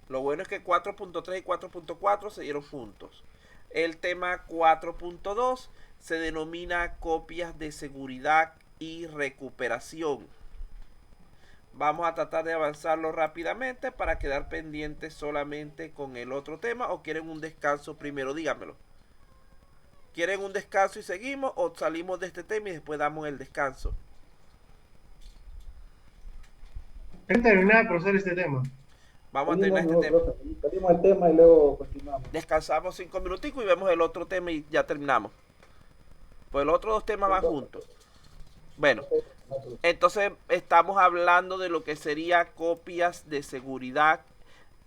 Lo bueno es que 4.3 y 4.4 se dieron juntos. El tema 4.2 se denomina copias de seguridad y recuperación. Vamos a tratar de avanzarlo rápidamente para quedar pendientes solamente con el otro tema. ¿O quieren un descanso primero? Díganmelo. ¿Quieren un descanso y seguimos o salimos de este tema y después damos el descanso? Hay que terminar, profesor, este tema. Vamos a terminar Seguimos este mejor, tema. profe. Salimos el tema y luego continuamos. Descansamos 5 minuticos y vemos el otro tema y ya terminamos. Pues los otros dos temas Sí, van profe. juntos. Bueno, Ok, no hay problema. entonces estamos hablando de lo que sería copias de seguridad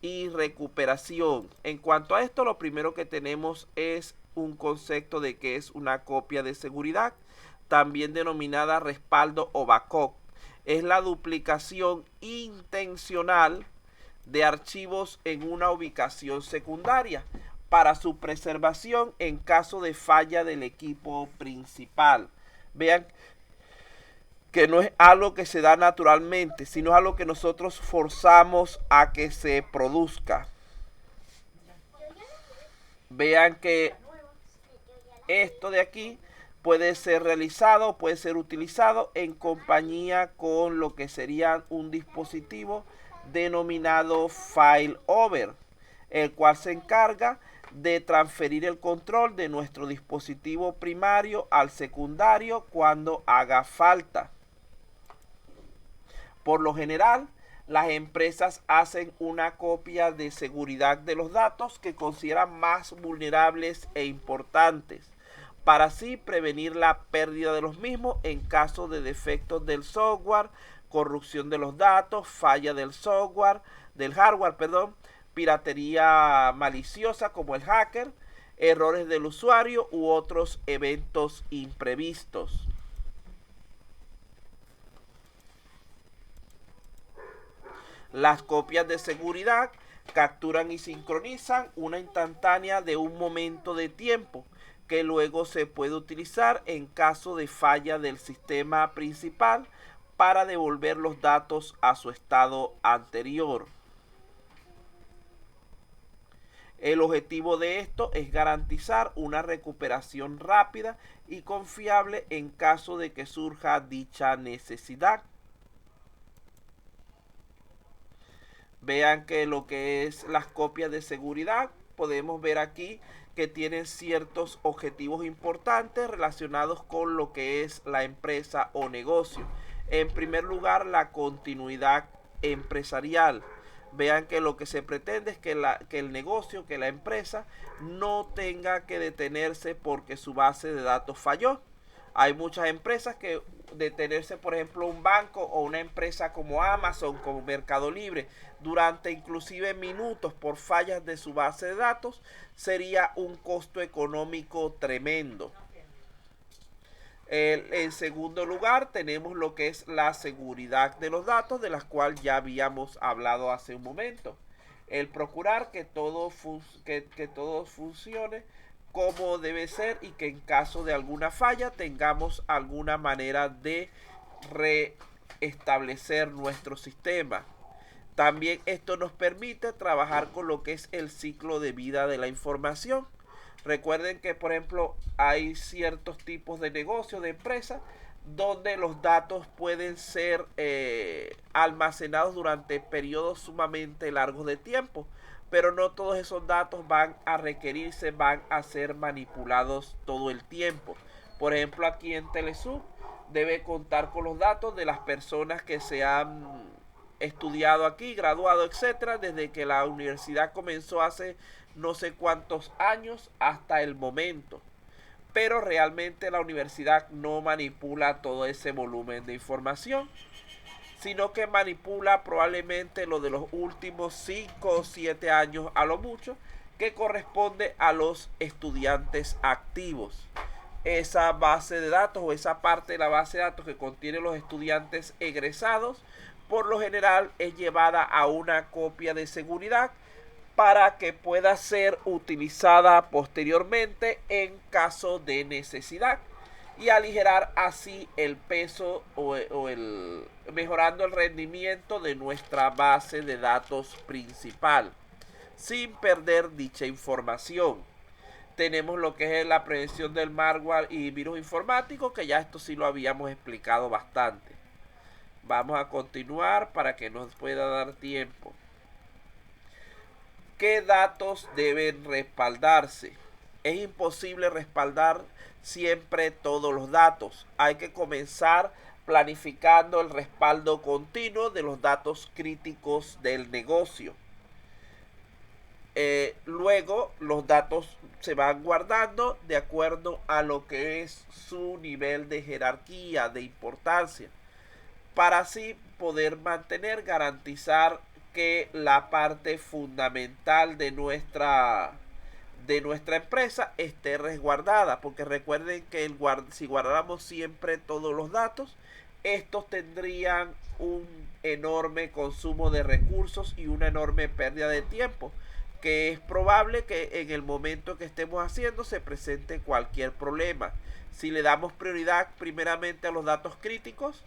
y recuperación. En cuanto a esto, lo primero que tenemos es un concepto de que es una copia de seguridad, también denominada respaldo o backup. Es la duplicación intencional de archivos en una ubicación secundaria para su preservación en caso de falla del equipo principal. Vean que no es algo que se da naturalmente, sino es algo que nosotros forzamos a que se produzca. Vean que esto de aquí puede ser realizado, puede ser utilizado en compañía con lo que sería un dispositivo denominado failover, el cual se encarga de transferir el control de nuestro dispositivo primario al secundario cuando haga falta. Por lo general, las empresas hacen una copia de seguridad de los datos que consideran más vulnerables e importantes, para así prevenir la pérdida de los mismos en caso de defectos del software, corrupción de los datos, falla del software, del hardware, perdón, piratería maliciosa como el hacker, errores del usuario u otros eventos imprevistos. Las copias de seguridad capturan y sincronizan una instantánea de un momento de tiempo que luego se puede utilizar en caso de falla del sistema principal para devolver los datos a su estado anterior. El objetivo de esto es garantizar una recuperación rápida y confiable en caso de que surja dicha necesidad. Vean que lo que es las copias de seguridad, podemos ver aquí que tienen ciertos objetivos importantes relacionados con lo que es la empresa o negocio. En primer lugar, la continuidad empresarial. Vean que lo que se pretende es que el negocio, que la empresa, no tenga que detenerse porque su base de datos falló. Hay muchas empresas que detenerse, por ejemplo, un banco o una empresa como Amazon, como Mercado Libre, durante inclusive minutos por fallas de su base de datos, sería un costo económico tremendo. En segundo lugar, tenemos lo que es la seguridad de los datos, de las cuales ya habíamos hablado hace un momento. El procurar que todo funcione como debe ser y que en caso de alguna falla tengamos alguna manera de reestablecer nuestro sistema. También esto nos permite trabajar con lo que es el ciclo de vida de la información. Recuerden que, por ejemplo, hay ciertos tipos de negocio, de empresa, donde los datos pueden ser almacenados durante periodos sumamente largos de tiempo, pero no todos esos datos van a requerirse, van a ser manipulados todo el tiempo. Por ejemplo, aquí en Telesub debe contar con los datos de las personas que se han estudiado aquí, graduado, etcétera, desde que la universidad comenzó hace no sé cuántos años hasta el momento. Pero realmente la universidad no manipula todo ese volumen de información, sino que manipula probablemente lo de los últimos 5 o 7 años a lo mucho, que corresponde a los estudiantes activos. Esa base de datos o esa parte de la base de datos que contiene los estudiantes egresados, por lo general es llevada a una copia de seguridad para que pueda ser utilizada posteriormente en caso de necesidad y aligerar así el peso mejorando el rendimiento de nuestra base de datos principal. sin perder dicha información. Tenemos lo que es la prevención del malware y virus informáticos, que ya esto sí lo habíamos explicado bastante. Vamos a continuar para que nos pueda dar tiempo. ¿Qué datos deben respaldarse? Es imposible respaldar siempre todos los datos. Hay que comenzar planificando el respaldo continuo de los datos críticos del negocio. Luego los datos se van guardando de acuerdo a lo que es su nivel de jerarquía, de importancia, para así poder mantener, garantizar que la parte fundamental de nuestra empresa esté resguardada, porque recuerden que si guardáramos siempre todos los datos, estos tendrían un enorme consumo de recursos y una enorme pérdida de tiempo, que es probable que en el momento que estemos haciendo se presente cualquier problema. Si le damos prioridad primeramente a los datos críticos,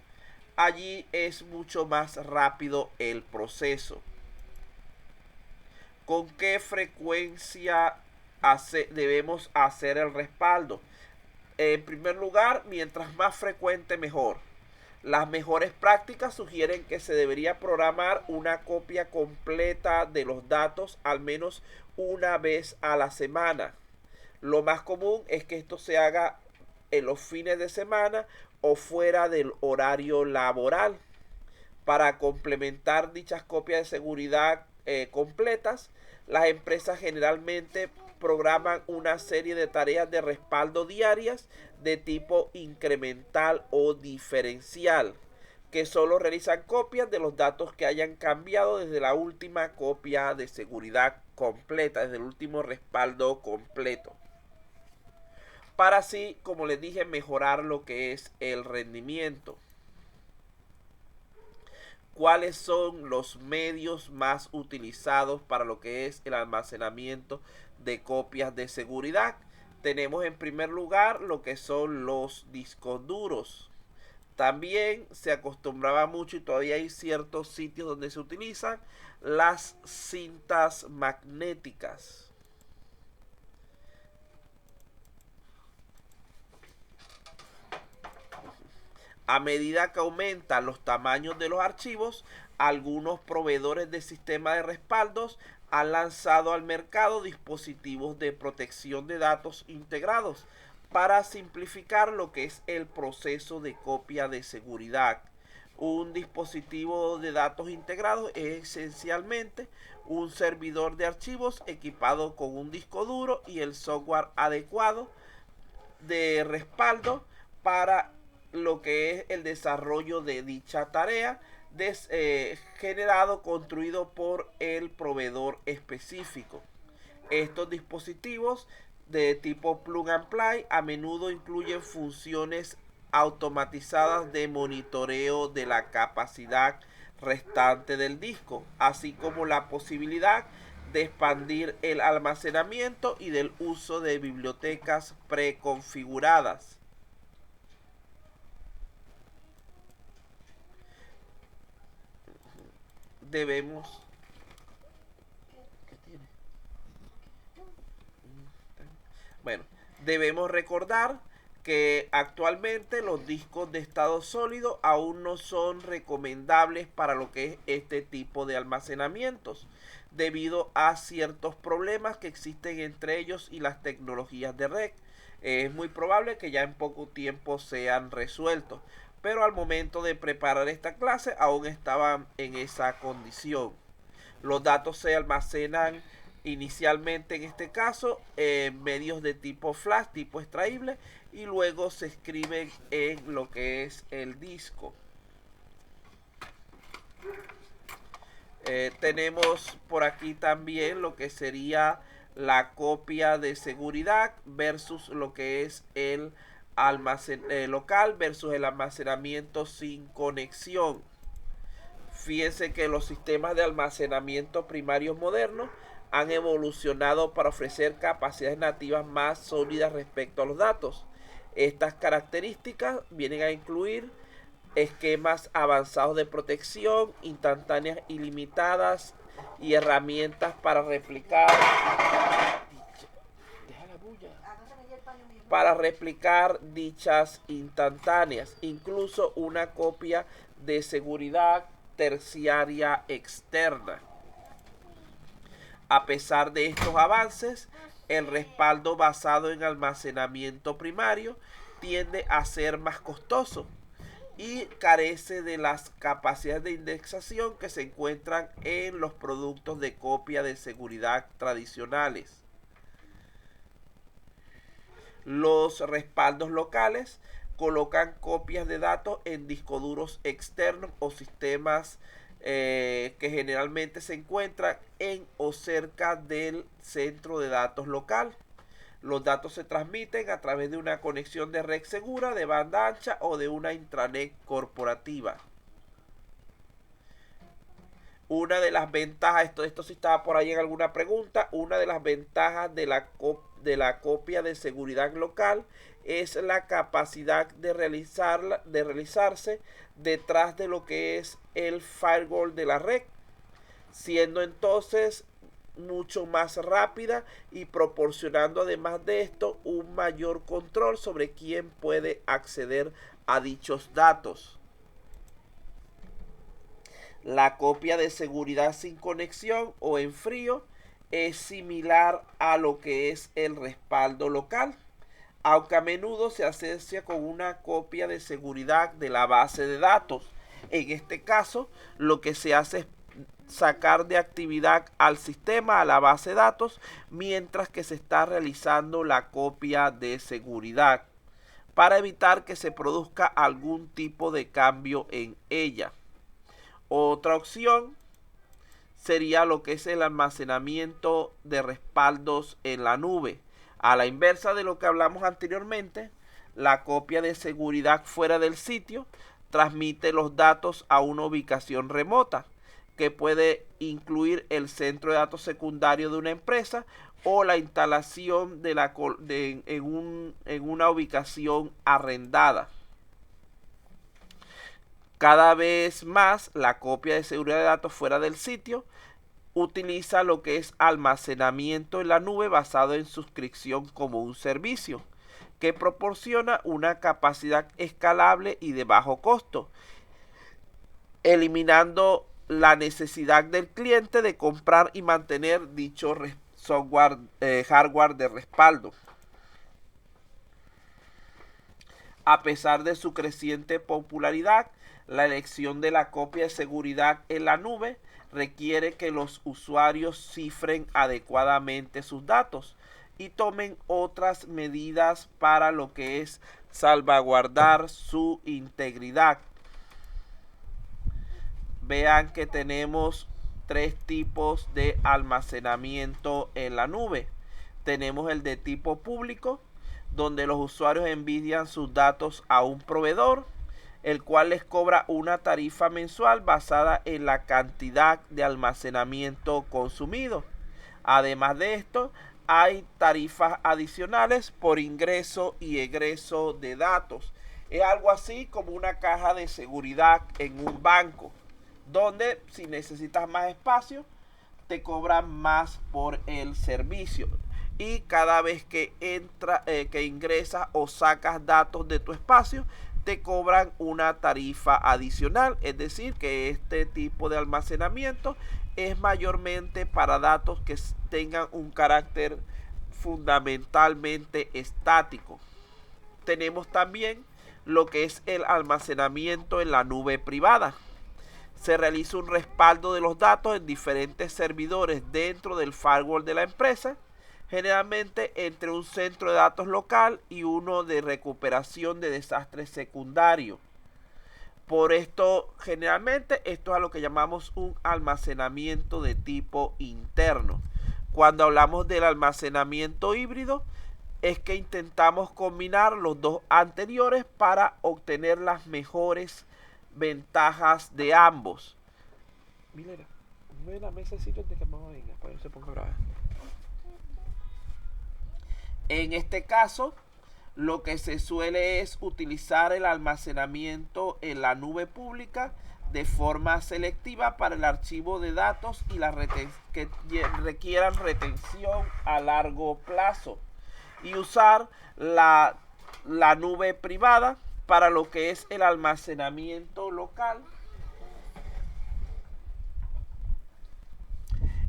allí es mucho más rápido el proceso. ¿Con qué frecuencia debemos hacer el respaldo? En primer lugar, mientras más frecuente mejor. Las mejores prácticas sugieren que se debería programar una copia completa de los datos al menos una vez a la semana. Lo más común es que esto se haga en los fines de semana o fuera del horario laboral. Para complementar dichas copias de seguridad completas, las empresas generalmente programan una serie de tareas de respaldo diarias de tipo incremental o diferencial, que solo realizan copias de los datos que hayan cambiado desde la última copia de seguridad completa, desde el último respaldo completo, para así, como les dije, mejorar lo que es el rendimiento. ¿Cuáles son los medios más utilizados para lo que es el almacenamiento de copias de seguridad? Tenemos en primer lugar lo que son los discos duros. También se acostumbraba mucho y todavía hay ciertos sitios donde se utilizan las cintas magnéticas. A medida que aumentan los tamaños de los archivos, algunos proveedores de sistemas de respaldos han lanzado al mercado dispositivos de protección de datos integrados para simplificar lo que es el proceso de copia de seguridad. Un dispositivo de datos integrados es esencialmente un servidor de archivos equipado con un disco duro y el software adecuado de respaldo para lo que es el desarrollo de dicha tarea, construido por el proveedor específico. Estos dispositivos de tipo plug and play a menudo incluyen funciones automatizadas de monitoreo de la capacidad restante del disco, así como la posibilidad de expandir el almacenamiento y del uso de bibliotecas preconfiguradas. Debemos recordar que actualmente los discos de estado sólido aún no son recomendables para lo que es este tipo de almacenamientos, debido a ciertos problemas que existen entre ellos y las tecnologías de red. Es muy probable que ya en poco tiempo sean resueltos, pero al momento de preparar esta clase aún estaban en esa condición. Los datos se almacenan inicialmente, en este caso, en medios de tipo flash, tipo extraíble, y luego se escriben en lo que es el disco. Tenemos por aquí también lo que sería la copia de seguridad versus lo que es el local versus el almacenamiento sin conexión. Fíjense que los sistemas de almacenamiento primarios modernos han evolucionado para ofrecer capacidades nativas más sólidas respecto a los datos. Estas características vienen a incluir esquemas avanzados de protección, instantáneas ilimitadas y herramientas para replicar. Deja la bulla. Para replicar dichas instantáneas, incluso una copia de seguridad terciaria externa. A pesar de estos avances, el respaldo basado en almacenamiento primario tiende a ser más costoso y carece de las capacidades de indexación que se encuentran en los productos de copia de seguridad tradicionales. Los respaldos locales colocan copias de datos en discos duros externos o sistemas que generalmente se encuentran en o cerca del centro de datos local. Los datos se transmiten a través de una conexión de red segura, de banda ancha o de una intranet corporativa. Una de las ventajas, esto sí estaba por ahí en alguna pregunta, una de las ventajas de la copia de seguridad local es la capacidad de realizarse detrás de lo que es el firewall de la red, siendo entonces mucho más rápida y proporcionando además de esto un mayor control sobre quién puede acceder a dichos datos. La copia de seguridad sin conexión o en frío es similar a lo que es el respaldo local, aunque a menudo se asocia con una copia de seguridad de la base de datos. En este caso, lo que se hace es sacar de actividad al sistema, a la base de datos, mientras que se está realizando la copia de seguridad, para evitar que se produzca algún tipo de cambio en ella. Otra opción sería lo que es el almacenamiento de respaldos en la nube. A la inversa de lo que hablamos anteriormente, la copia de seguridad fuera del sitio transmite los datos a una ubicación remota, que puede incluir el centro de datos secundario de una empresa o la instalación en una ubicación arrendada. Cada vez más la copia de seguridad de datos fuera del sitio utiliza lo que es almacenamiento en la nube basado en suscripción como un servicio, que proporciona una capacidad escalable y de bajo costo, eliminando la necesidad del cliente de comprar y mantener dicho hardware de respaldo. A pesar de su creciente popularidad, la elección de la copia de seguridad en la nube requiere que los usuarios cifren adecuadamente sus datos y tomen otras medidas para lo que es salvaguardar su integridad. Vean que tenemos tres tipos de almacenamiento en la nube. Tenemos el de tipo público, donde los usuarios envían sus datos a un proveedor, el cual les cobra una tarifa mensual basada en la cantidad de almacenamiento consumido. Además de esto, hay tarifas adicionales por ingreso y egreso de datos. Es algo así como una caja de seguridad en un banco, donde si necesitas más espacio, te cobran más por el servicio. Y cada vez que ingresas o sacas datos de tu espacio, te cobran una tarifa adicional. Es decir, que este tipo de almacenamiento es mayormente para datos que tengan un carácter fundamentalmente estático. Tenemos también lo que es el almacenamiento en la nube privada. Se realiza un respaldo de los datos en diferentes servidores dentro del firewall de la empresa, generalmente entre un centro de datos local y uno de recuperación de desastres secundarios. Por esto, generalmente, esto es a lo que llamamos un almacenamiento de tipo interno. Cuando hablamos del almacenamiento híbrido, es que intentamos combinar los dos anteriores para obtener las mejores ventajas de ambos. Milena, mueve la mesa del sitio antes que mamá venga, para que no se ponga brava. En este caso, lo que se suele es utilizar el almacenamiento en la nube pública de forma selectiva para el archivo de datos y la que requieran retención a largo plazo, y usar la nube privada para lo que es el almacenamiento local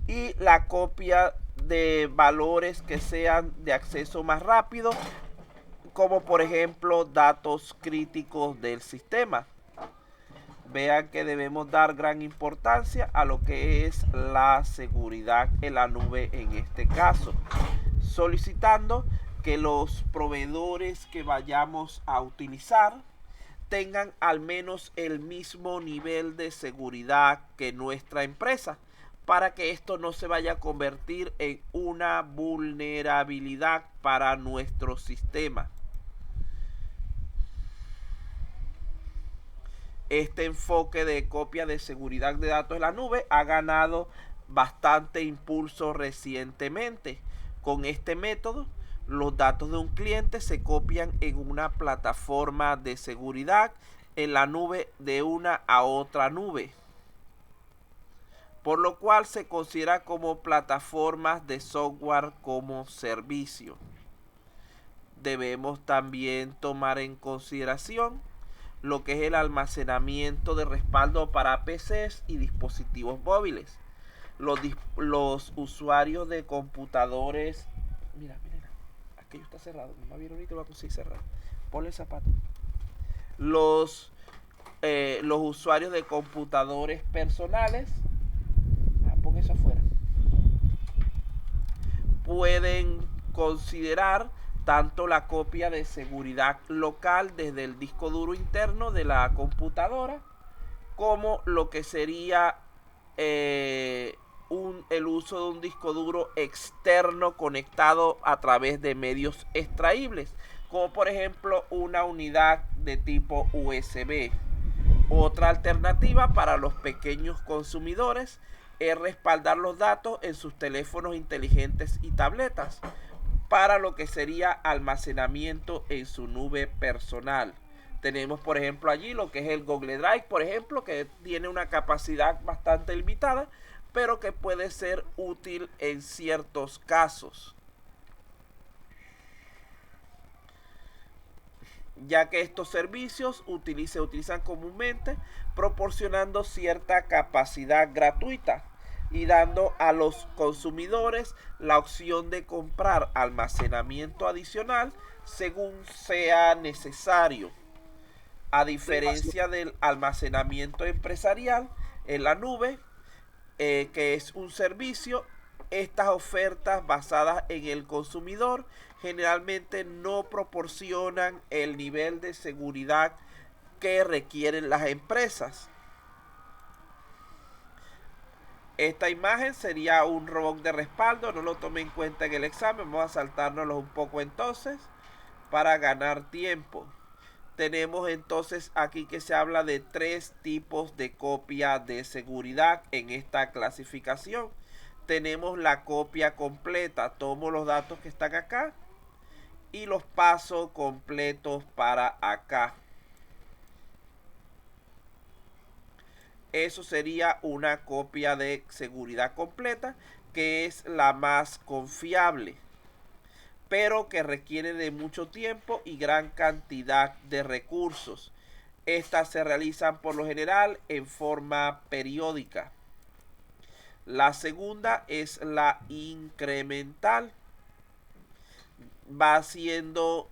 y la copia de valores que sean de acceso más rápido, como por ejemplo datos críticos del sistema. Vean que debemos dar gran importancia a lo que es la seguridad en la nube en este caso, solicitando que los proveedores que vayamos a utilizar tengan al menos el mismo nivel de seguridad que nuestra empresa, para que esto no se vaya a convertir en una vulnerabilidad para nuestro sistema. Este enfoque de copia de seguridad de datos en la nube ha ganado bastante impulso recientemente. Con este método, los datos de un cliente se copian en una plataforma de seguridad en la nube de una a otra nube, por lo cual se considera como plataformas de software como servicio. Debemos también tomar en consideración lo que es el almacenamiento de respaldo para PCs y dispositivos móviles. Los usuarios de computadores, mira, aquello está cerrado, no vieron ahorita, lo voy a conseguir cerrado. Ponle el zapato. Los usuarios de computadores personales, pon eso afuera, pueden considerar tanto la copia de seguridad local desde el disco duro interno de la computadora, como lo que sería el uso de un disco duro externo conectado a través de medios extraíbles, como por ejemplo una unidad de tipo USB. Otra alternativa para los pequeños consumidores es respaldar los datos en sus teléfonos inteligentes y tabletas, para lo que sería almacenamiento en su nube personal. Tenemos por ejemplo allí lo que es el Google Drive, por ejemplo, que tiene una capacidad bastante limitada, pero que puede ser útil en ciertos casos, ya que estos servicios se utilizan comúnmente proporcionando cierta capacidad gratuita y dando a los consumidores la opción de comprar almacenamiento adicional según sea necesario. A diferencia del almacenamiento empresarial en la nube, que es un servicio, estas ofertas basadas en el consumidor generalmente no proporcionan el nivel de seguridad que requieren las empresas. Esta imagen sería un robot de respaldo, no lo tomé en cuenta en el examen, vamos a saltárnoslo un poco entonces para ganar tiempo. Tenemos entonces aquí que se habla de 3 tipos de copia de seguridad en esta clasificación. Tenemos la copia completa, tomo los datos que están acá y los paso completos para acá. Eso sería una copia de seguridad completa, que es la más confiable, pero que requiere de mucho tiempo y gran cantidad de recursos. Estas se realizan por lo general en forma periódica. La segunda es la incremental. Va siendo,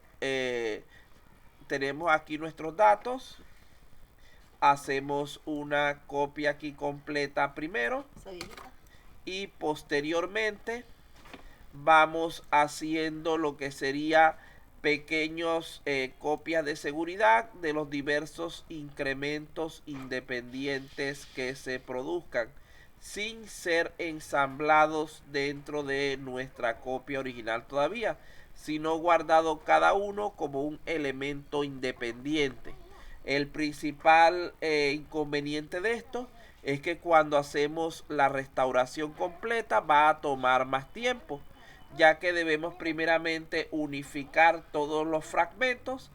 tenemos aquí nuestros datos. Hacemos una copia aquí completa primero y posteriormente vamos haciendo lo que sería pequeños copias de seguridad de los diversos incrementos independientes que se produzcan sin ser ensamblados dentro de nuestra copia original todavía, sino guardado cada uno como un elemento independiente. El principal inconveniente de esto es que cuando hacemos la restauración completa va a tomar más tiempo, ya que debemos primeramente unificar todos los fragmentos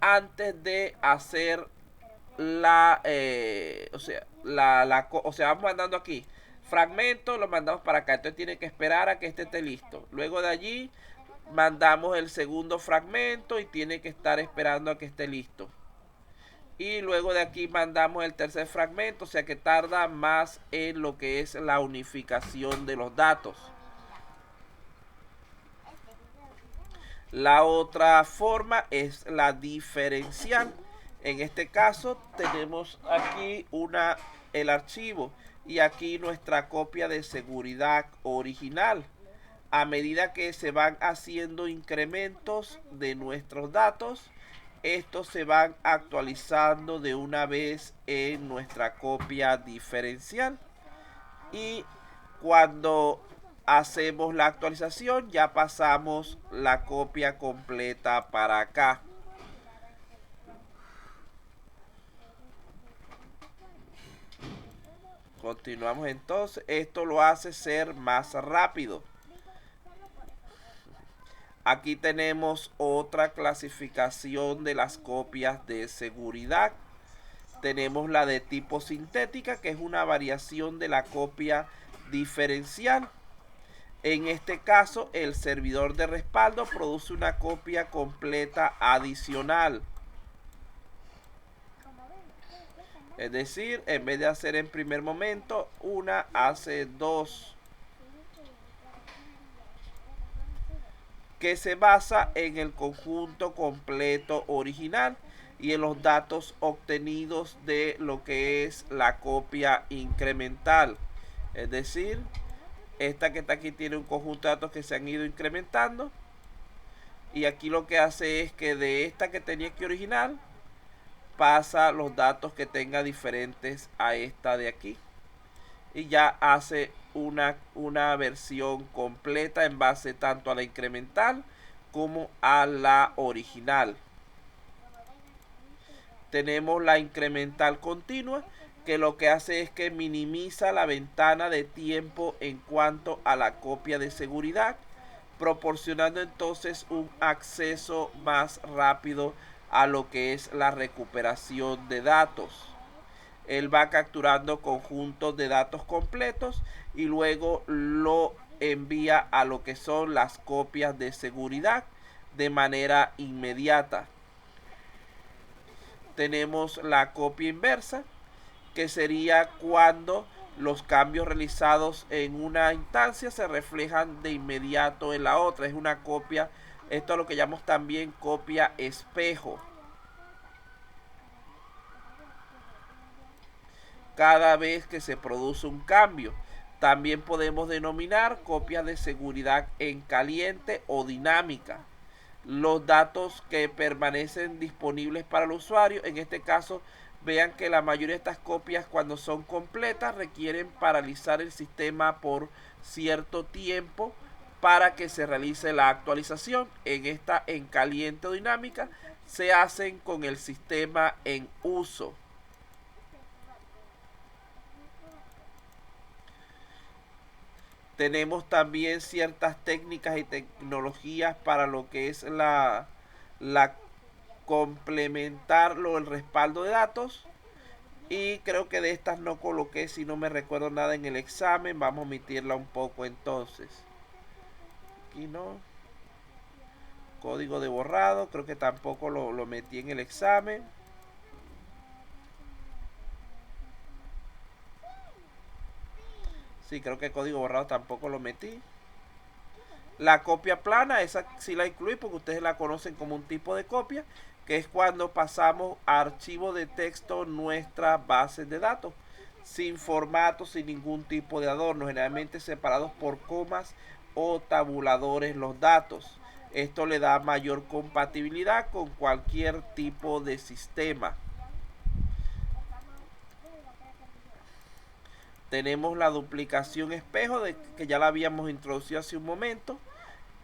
antes de hacer vamos mandando aquí fragmento, lo mandamos para acá, entonces tiene que esperar a que este esté listo. Luego de allí mandamos el segundo fragmento y tiene que estar esperando a que esté listo. Y luego de aquí mandamos el tercer fragmento, o sea que tarda más en lo que es la unificación de los datos. La otra forma es la diferencial. En este caso tenemos aquí el archivo y aquí nuestra copia de seguridad original. A medida que se van haciendo incrementos de nuestros datos, estos se van actualizando de una vez en nuestra copia diferencial. Y cuando hacemos la actualización, ya pasamos la copia completa para acá. Continuamos entonces. Esto lo hace ser más rápido. Aquí tenemos otra clasificación de las copias de seguridad. Tenemos la de tipo sintética, que es una variación de la copia diferencial. En este caso, el servidor de respaldo produce una copia completa adicional. Es decir, en vez de hacer en primer momento una, hace dos. Que se basa en el conjunto completo original y en los datos obtenidos de lo que es la copia incremental. Es decir, esta que está aquí tiene un conjunto de datos que se han ido incrementando. Y aquí lo que hace es que de esta que tenía aquí original, pasa los datos que tenga diferentes a esta de aquí. Y ya hace una versión completa en base tanto a la incremental como a la original. Tenemos la incremental continua, que lo que hace es que minimiza la ventana de tiempo en cuanto a la copia de seguridad, proporcionando entonces un acceso más rápido a lo que es la recuperación de datos. Él va capturando conjuntos de datos completos y luego lo envía a lo que son las copias de seguridad de manera inmediata. Tenemos la copia inversa, que sería cuando los cambios realizados en una instancia se reflejan de inmediato en la otra. Es una copia, esto es lo que llamamos también copia espejo. Cada vez que se produce un cambio, también podemos denominar copias de seguridad en caliente o dinámica. Los datos que permanecen disponibles para el usuario, en este caso, vean que la mayoría de estas copias, cuando son completas, requieren paralizar el sistema por cierto tiempo para que se realice la actualización. En esta en caliente o dinámica se hacen con el sistema en uso. Tenemos también ciertas técnicas y tecnologías para lo que es la complementarlo, el respaldo de datos. Y creo que de estas no coloqué, si no me recuerdo nada en el examen. Vamos a omitirla un poco entonces. Aquí no. Código de borrado, creo que tampoco lo metí en el examen. Sí, creo que el código borrado tampoco lo metí. La copia plana, esa sí la incluí porque ustedes la conocen como un tipo de copia, que es cuando pasamos a archivo de texto nuestras bases de datos, sin formato, sin ningún tipo de adorno, generalmente separados por comas o tabuladores los datos. Esto le da mayor compatibilidad con cualquier tipo de sistema. Tenemos la duplicación espejo, que ya la habíamos introducido hace un momento.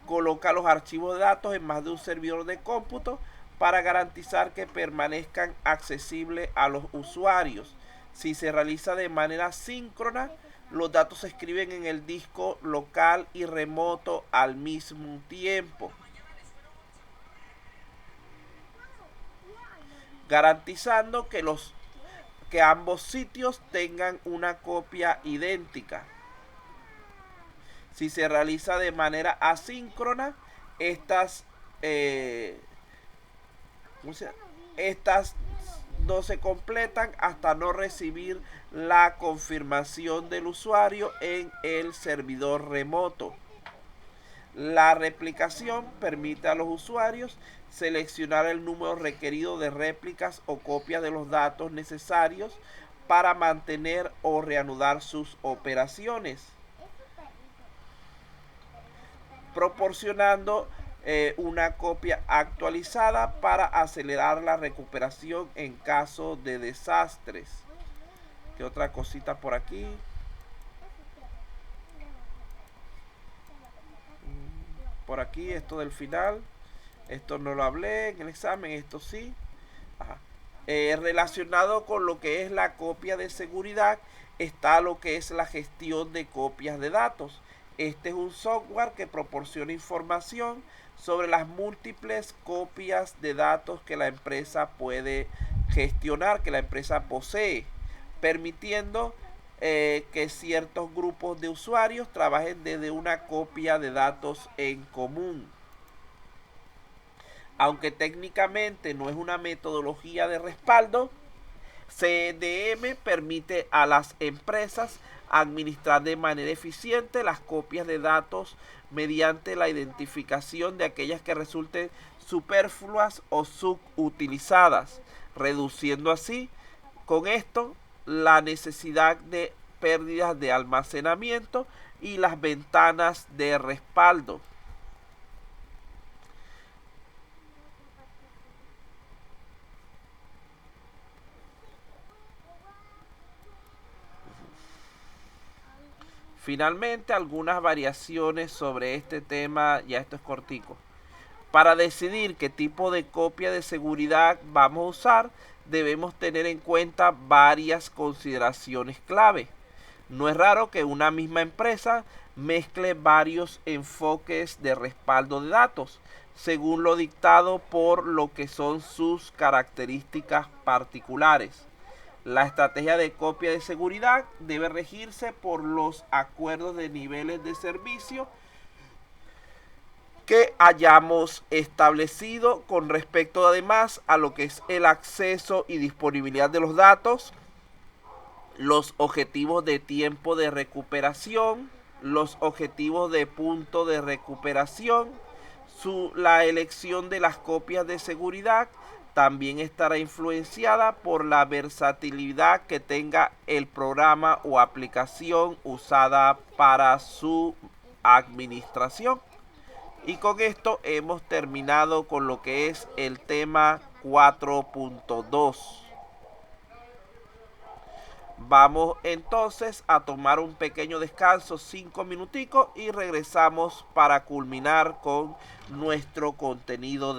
Coloca los archivos de datos en más de un servidor de cómputo para garantizar que permanezcan accesibles a los usuarios. Si se realiza de manera síncrona, los datos se escriben en el disco local y remoto al mismo tiempo, garantizando que los que ambos sitios tengan una copia idéntica. Si se realiza de manera asíncrona, estas no se completan hasta no recibir la confirmación del usuario en el servidor remoto. La replicación permite a los usuarios seleccionar el número requerido de réplicas o copias de los datos necesarios para mantener o reanudar sus operaciones, proporcionando una copia actualizada para acelerar la recuperación en caso de desastres. ¿Qué otra cosita por aquí? Por aquí, esto del final. Esto no lo hablé en el examen, esto sí. Ajá. Relacionado con lo que es la copia de seguridad, está lo que es la gestión de copias de datos. Este es un software que proporciona información sobre las múltiples copias de datos que la empresa puede gestionar, que la empresa posee, permitiendo que ciertos grupos de usuarios trabajen desde una copia de datos en común. Aunque técnicamente no es una metodología de respaldo, CDM permite a las empresas administrar de manera eficiente las copias de datos mediante la identificación de aquellas que resulten superfluas o subutilizadas, reduciendo así con esto la necesidad de pérdidas de almacenamiento y las ventanas de respaldo. Finalmente, algunas variaciones sobre este tema, ya esto es cortico. Para decidir qué tipo de copia de seguridad vamos a usar, debemos tener en cuenta varias consideraciones clave. No es raro que una misma empresa mezcle varios enfoques de respaldo de datos, según lo dictado por lo que son sus características particulares. La estrategia de copia de seguridad debe regirse por los acuerdos de niveles de servicio que hayamos establecido con respecto además a lo que es el acceso y disponibilidad de los datos, los objetivos de tiempo de recuperación, los objetivos de punto de recuperación, la elección de las copias de seguridad. También estará influenciada por la versatilidad que tenga el programa o aplicación usada para su administración. Y con esto hemos terminado con lo que es el tema 4.2. Vamos entonces a tomar un pequeño descanso, 5 minuticos, y regresamos para culminar con nuestro contenido